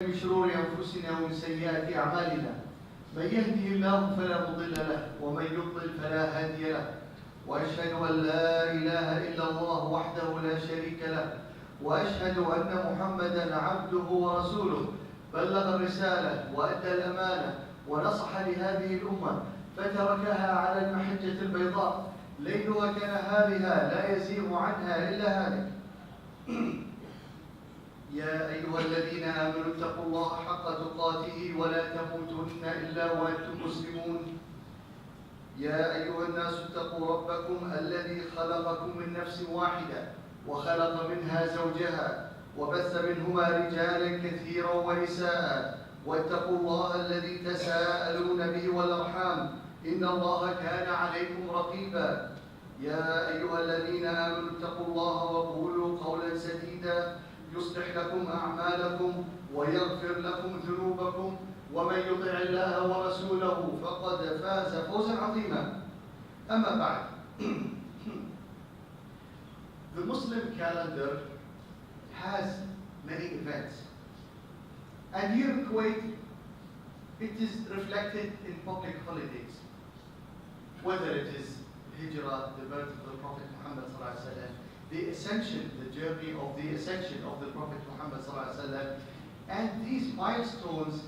من شرور أنفسنا ومن سيئات أعمالنا من يهده الله فلا مضل له ومن يضلل فلا هادي له وأشهد أن لا إله إلا الله وحده لا شريك له وأشهد أن محمدا عبده ورسوله بلغ الرسالة وأدى الأمانة ونصح لهذه الأمة فتركها على المحجة البيضاء ليلها كنهارها لا يزيغ عنها إلا هالك. يا أيها الذين آمنوا اتقوا الله حق تقاته ولا تموتن إلا وأنتم مسلمون. يا أيها الناس اتقوا ربكم الذي خلقكم من نفس واحدة وخلق منها زوجها وبث منهما رجالا كثيرا ونساء واتقوا الله الذي تساءلون به والأرحام إن الله كان عليكم رقيبا. يا أيها الذين آمنوا اتقوا الله وقولوا قولا سديدا يصلح لكم أعمالكم ويغفر لكم ذنوبكم ومن يطع الله ورسوله فقد فاز فوزا عظيما. أما بعد. The Muslim calendar has many events, and here in Kuwait it is reflected in public holidays, whether it is Hijrah, the birth of the Prophet Muhammad sallallahu alaihi wasallam, the ascension, the journey of the ascension of the Prophet Muhammad sallallahu alaihi wasallam, and these milestones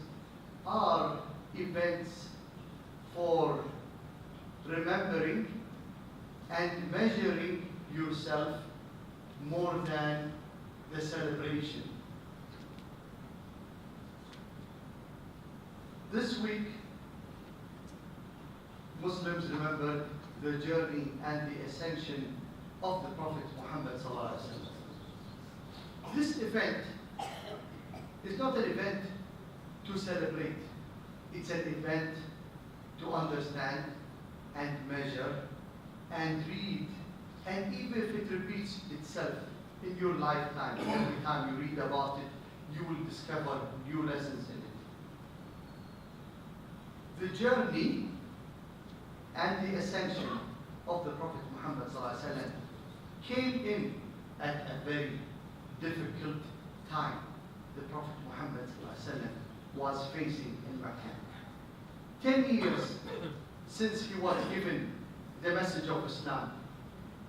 are events for remembering and measuring yourself more than the celebration. This week, Muslims remember the journey and the ascension of the Prophet Muhammad sallallahu alaihi wasallam. This event is not an event to celebrate. It's an event to understand and measure and read, and even if it repeats itself in your lifetime, every time you read about it, you will discover new lessons in it. The journey and the ascension of the Prophet Muhammad sallallahu alaihi wasallam came in at a very difficult time. The Prophet Muhammad sallallahu alaihi wasallam was facing in Mecca. 10 years since he was given the message of Islam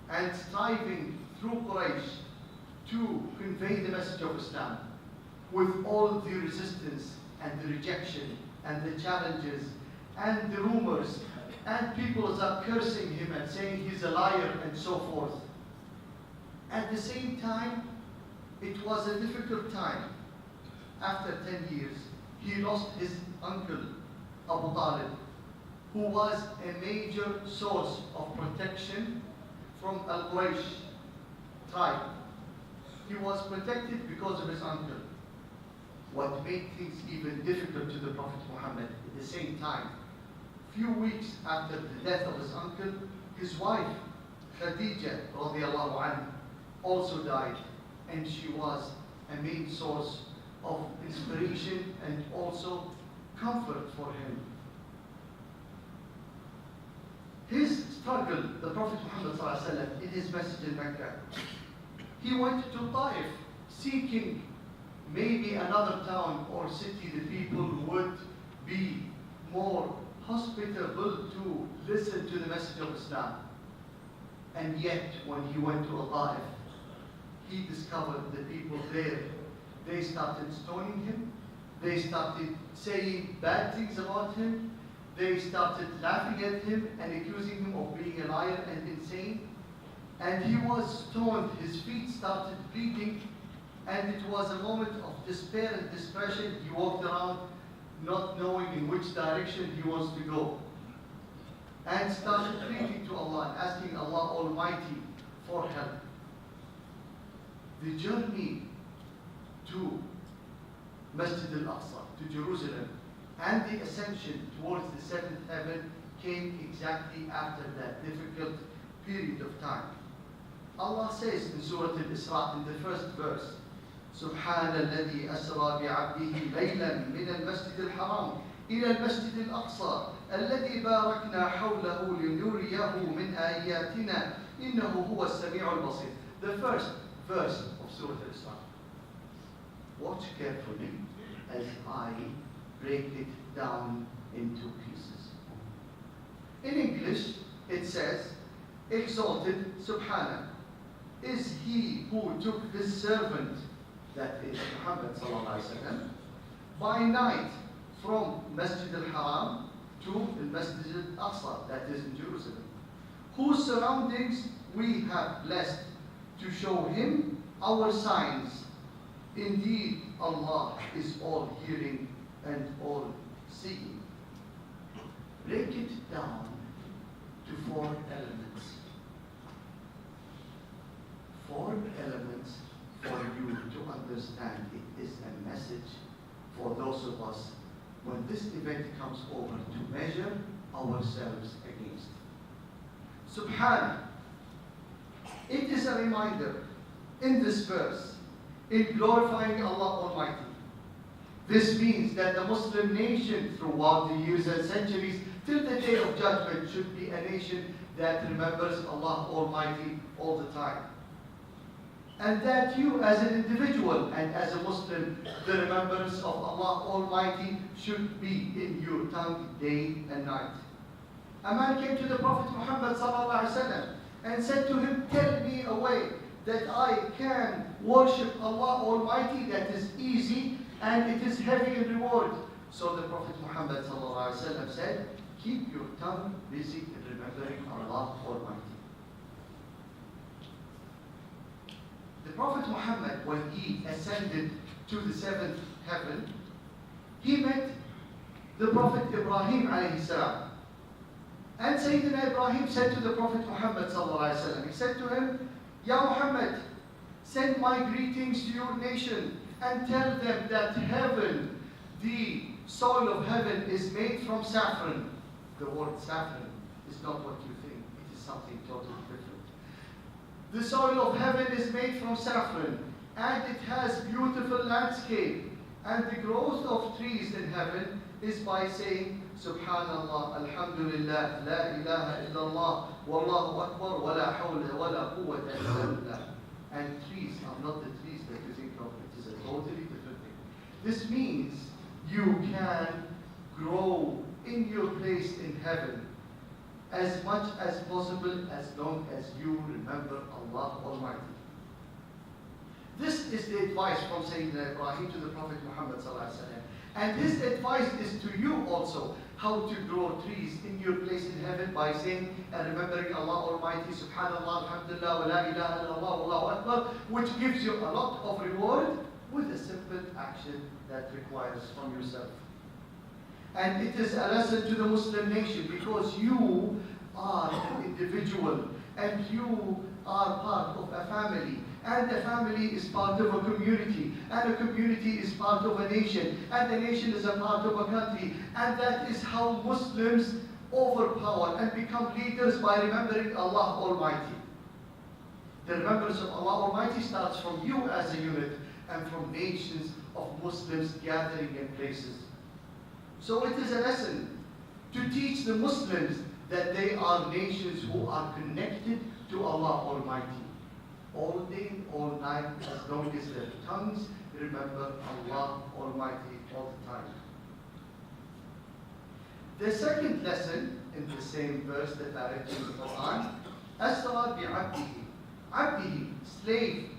and striving through Quraysh to convey the message of Islam with all the resistance and the rejection and the challenges and the rumors and people are cursing him and saying he's a liar and so forth. At the same time, it was a difficult time. After 10 years, he lost his uncle, Abu Talib, who was a major source of protection from Al-Quraysh tribe. He was protected because of his uncle. What made things even difficult to the Prophet Muhammad at the same time, few weeks after the death of his uncle, his wife, Khadija radiallahu anha, also died, and she was a main source of inspiration and also comfort for him. His struggle, the Prophet Muhammad sallallahu alaihi wasallam, in his message in Mecca, he went to Taif seeking maybe another town or city the people would be more hospitable to listen to the message of Islam. And yet, when he went to Taif, he discovered the people there. They started stoning him. They started saying bad things about him. They started laughing at him and accusing him of being a liar and insane. And he was stoned. His feet started bleeding. And it was a moment of despair and depression. He walked around not knowing in which direction he wants to go. And started pleading to Allah, asking Allah Almighty for help. The journey to Masjid al-Aqsa, to Jerusalem, and the ascension towards the seventh heaven came exactly after that difficult period of time. Allah says in Surah Al-Isra, in the first verse, سبحان الذي أسرى بعبده ليلا من المسجد الحرام إلى المسجد الأقصى الذي باركنا حوله لنريه من آياتنا إنه هو السميع البصير. The first verse of Surah Al-Isra. Watch carefully. I break it down into pieces. In English, it says, exalted Subhana is he who took his servant, that is Muhammad sallallahu alaihi wasallam, by night from Masjid al-Haram to the Masjid al-Aqsa, that is in Jerusalem, whose surroundings we have blessed to show him our signs. Indeed, Allah is all hearing and all seeing. Break it down to 4 elements. 4 elements for you to understand it is a message for those of us when this event comes over to measure ourselves against. Subhana. It is a reminder in this verse in glorifying Allah Almighty. This means that the Muslim nation throughout the years and centuries till the day of judgment should be a nation that remembers Allah Almighty all the time. And that you as an individual and as a Muslim, the remembrance of Allah Almighty should be in your tongue day and night. A man came to the Prophet Muhammad sallallahu alaihi wasallam and said to him, tell me a way that I can worship Allah Almighty that is easy and it is heavy in reward. So the Prophet Muhammad sallallahu alaihi wasallam said, keep your tongue busy in remembering Allah Almighty. The Prophet Muhammad, when he ascended to the 7th heaven, he met the Prophet Ibrahim alayhi salam. And Sayyidina Ibrahim said to the Prophet Muhammad sallallahu alaihi wasallam, he said to him, Ya Muhammad, send my greetings to your nation and tell them that heaven, the soil of heaven is made from saffron. The word saffron is not what you think, it is something totally different. The soil of heaven is made from saffron, and it has beautiful landscape. And the growth of trees in heaven is by saying, Subhanallah, Alhamdulillah, La ilaha illallah, Wallahu Akbar, wa la hawla wa la quwwata illa billah. And trees are not the trees that you think of. It is a totally different thing. This means you can grow in your place in heaven as much as possible as long as you remember Allah Almighty. This is the advice from Sayyidina Ibrahim to the Prophet Muhammad sallallahu alaihi wasallam. And his advice is to you also, how to grow trees in your place in heaven by saying and remembering Allah Almighty, Subhanallah, Alhamdulillah, wa la ilaha illallah, Wallahu Akbar, which gives you a lot of reward with a simple action that requires from yourself. And it is a lesson to the Muslim nation because you are an individual and you are part of a family. And a family is part of a community. And a community is part of a nation. And a nation is a part of a country. And that is how Muslims overpower and become leaders by remembering Allah Almighty. The remembrance of Allah Almighty starts from you as a unit and from nations of Muslims gathering in places. So it is a lesson to teach the Muslims that they are nations who are connected to Allah Almighty. All day, all night, as long as their tongues remember Allah Almighty all the time. The second lesson in the same verse that I read in the Quran, Asra bi'abdihi. Abdihi, slave.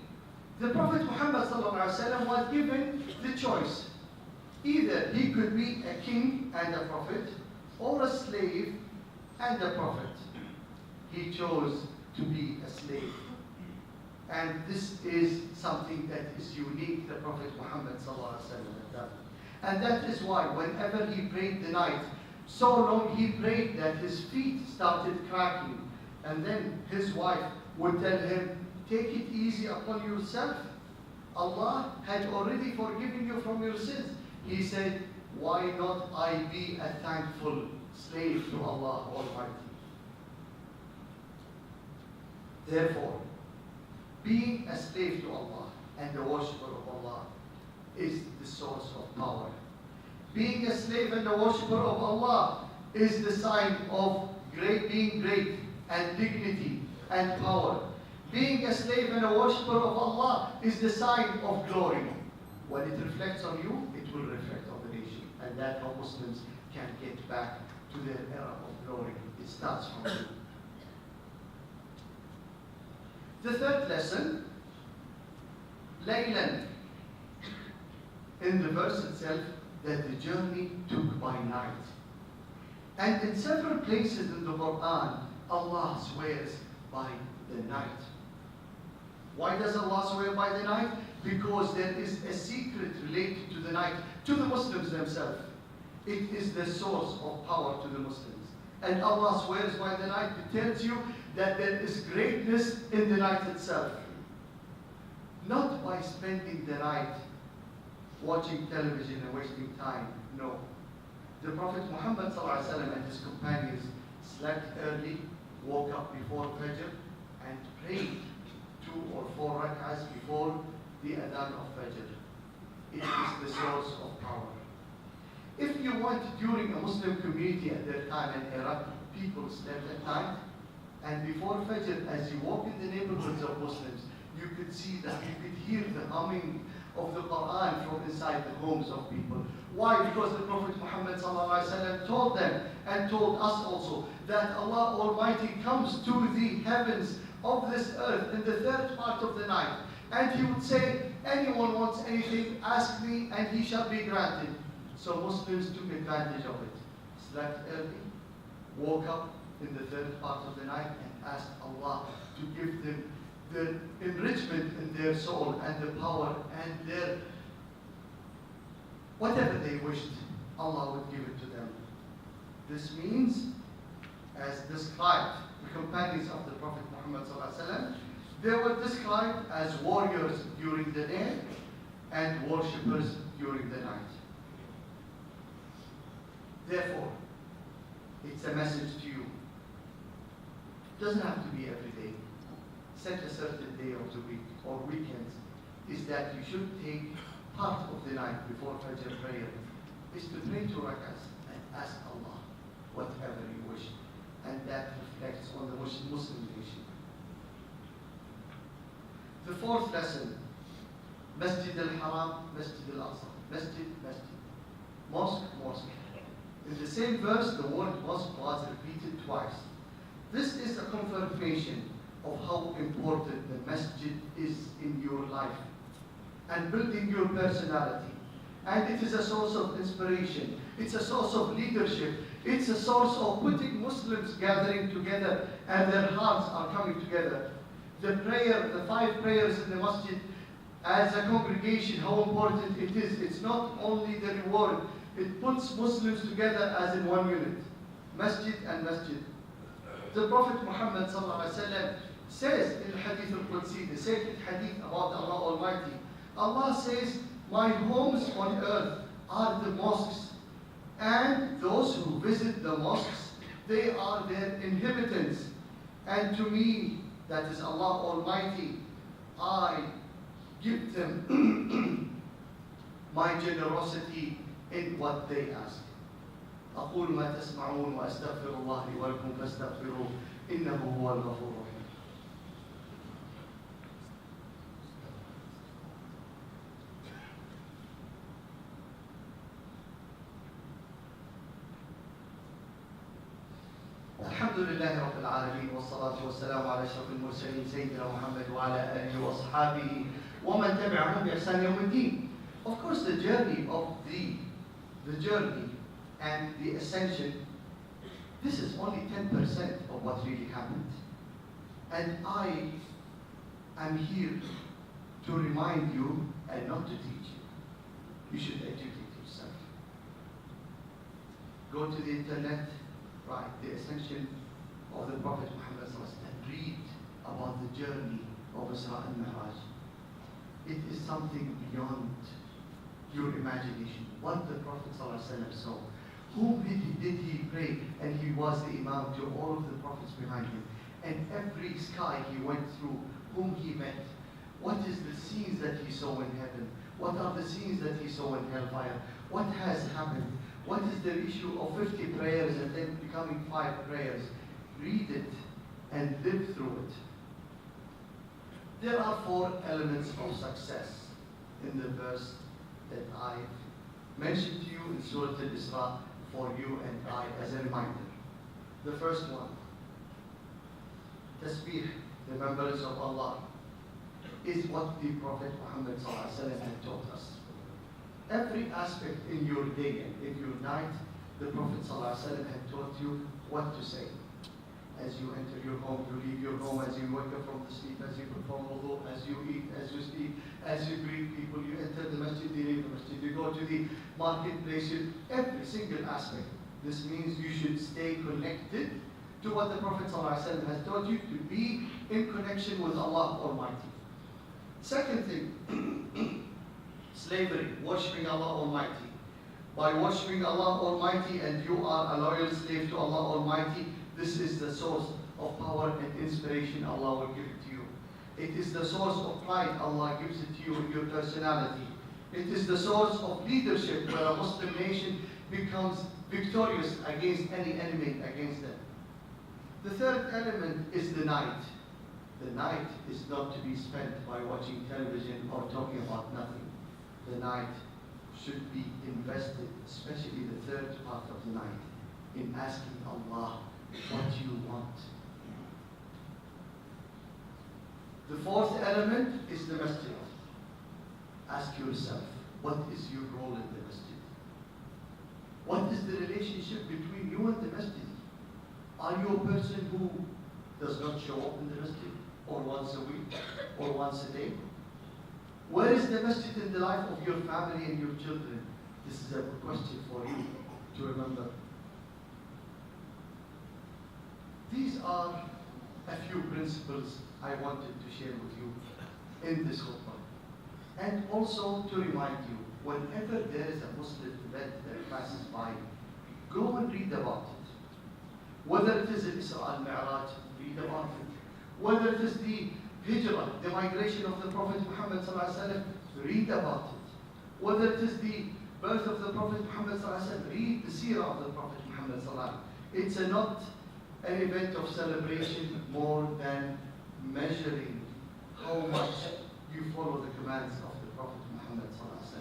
The Prophet Muhammad was given the choice. Either he could be a king and a prophet, or a slave and a prophet. He chose to be a slave. And this is something that is unique to Prophet Muhammad ﷺ. And that is why whenever he prayed the night, so long he prayed that his feet started cracking. And then his wife would tell him, take it easy upon yourself. Allah had already forgiven you from your sins. He said, why not I be a thankful slave to Allah Almighty? Therefore, being a slave to Allah and a worshipper of Allah is the source of power. Being a slave and a worshipper of Allah is the sign of being great and dignity and power. Being a slave and a worshipper of Allah is the sign of glory. When it reflects on you, it will reflect on the that how Muslims can get back to their era of glory. It starts from you. The third lesson, Laylan, in the verse itself, that the journey took by night. And in several places in the Quran, Allah swears by the night. Why does Allah swear by the night? Because there is a secret related to the night, to the Muslims themselves. It is the source of power to the Muslims. And Allah swears by the night. It tells you that there is greatness in the night itself. Not by spending the night watching television and wasting time. No. The Prophet Muhammad ﷺ and his companions slept early, woke up before Fajr, and prayed 2 or 4 rak'ahs before the adhan of Fajr. It is the source of power. If you want, during a Muslim community at their time and era, people slept at night, and before Fajr, as you walk in the neighborhoods of Muslims, you could see that you could hear the humming of the Quran from inside the homes of people. Why? Because the Prophet Muhammad ﷺ told them, and told us also, that Allah Almighty comes to the heavens of this earth in the third part of the night, and He would say, anyone wants anything, ask me, and he shall be granted. So Muslims took advantage of it, slept early, woke up in the third part of the night, and asked Allah to give them the enrichment in their soul and the power and their whatever they wished, Allah would give it to them. This means, as described, the companions of the Prophet Muhammad ﷺ, they were described as warriors during the day and worshippers during the night. Therefore, it's a message to you. It doesn't have to be every day. Set a certain day of the week or weekends, is that you should take part of the night before Fajr prayer, is to pray 2 rak'ahs and ask Allah whatever you wish. And that reflects on the Muslim nation. The fourth lesson, Masjid al-Haram, Masjid al-Aqsa. Masjid, Masjid. Mosque, Mosque. In the same verse, the word mosque was repeated twice. This is a confirmation of how important the masjid is in your life and building your personality. And it is a source of inspiration. It's a source of leadership. It's a source of putting Muslims gathering together and their hearts are coming together. The prayer, the 5 prayers in the masjid as a congregation, how important it is. It's not only the reward, it puts Muslims together as in one unit. Masjid and masjid. The Prophet Muhammad ﷺ says in the Hadith al-Qudsi, the sacred hadith about Allah Almighty, Allah says, my homes on earth are the mosques, and those who visit the mosques, they are their inhabitants. And to me, that is Allah Almighty, I give them my generosity in what they ask. أقول ما تسمعون وأستغفر الله لي ولكم فاستغفروه إنه هو الغفور الرحيم. الحمد لله رب العالمين والصلاة والسلام على أشرف المرسلين سيدنا محمد وعلى آله وأصحابه ومن تبعهم بإحسان يوم الدين. Of course, the journey and the ascension, this is only 10% of what really happened. And I am here to remind you and not to teach you. You should educate yourself. Go to the internet, write the ascension of the Prophet Muhammad and read about the journey of Isra and Miraj. It is something beyond your imagination. What the Prophet saw. Whom did he pray? And he was the Imam to all of the prophets behind him. And every sky he went through, whom he met. What is the scenes that he saw in heaven? What are the scenes that he saw in hellfire? What has happened? What is the issue of 50 prayers and then becoming 5 prayers? Read it and live through it. There are 4 elements of success in the verse that I've mentioned to you in Surah Al-Isra for you and I as a reminder. The first one, tasbih, remembrance of Allah, is what the Prophet Muhammad ﷺ had taught us. Every aspect in your day and in your night, the Prophet ﷺ had taught you what to say. As you enter your home, you leave your home, as you wake up from the sleep, as you perform wudu, as you eat, as you sleep, as you greet people, you enter the masjid, you leave the masjid, you go to the marketplace, every single aspect. This means you should stay connected to what the Prophet ﷺ has taught you, to be in connection with Allah Almighty. Second thing, slavery, worshipping Allah Almighty. By worshipping Allah Almighty and you are a loyal slave to Allah Almighty, this is the source of power and inspiration Allah will give it to you. It is the source of pride Allah gives it to you in your personality. It is the source of leadership where a Muslim nation becomes victorious against any enemy against them. The third element is the night. The night is not to be spent by watching television or talking about nothing. The night should be invested, especially the third part of the night, in asking Allah what you want. The fourth element is the masjid. Ask yourself, what is your role in the masjid? What is the relationship between you and the masjid? Are you a person who does not show up in the masjid, or once a week, or once a day? Where is the masjid in the life of your family and your children? This is a question for you to remember. These are a few principles I wanted to share with you in this khutbah. And also to remind you, whenever there is a Muslim event that passes by, go and read about it. Whether it is Isra al-Miraj, read about it. Whether it is the Hijrah, the migration of the Prophet Muhammad ﷺ, read about it. Whether it is the birth of the Prophet Muhammad ﷺ, read the seerah of the Prophet Muhammad ﷺ. It's not an event of celebration more than measuring how much you follow the commands of the Prophet Muhammad ﷺ.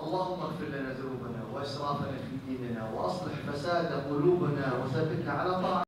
اللهم اغفر لنا ذنوبنا واسرافنا في ديننا واصلح فساد قلوبنا وثبتنا على طاعتك.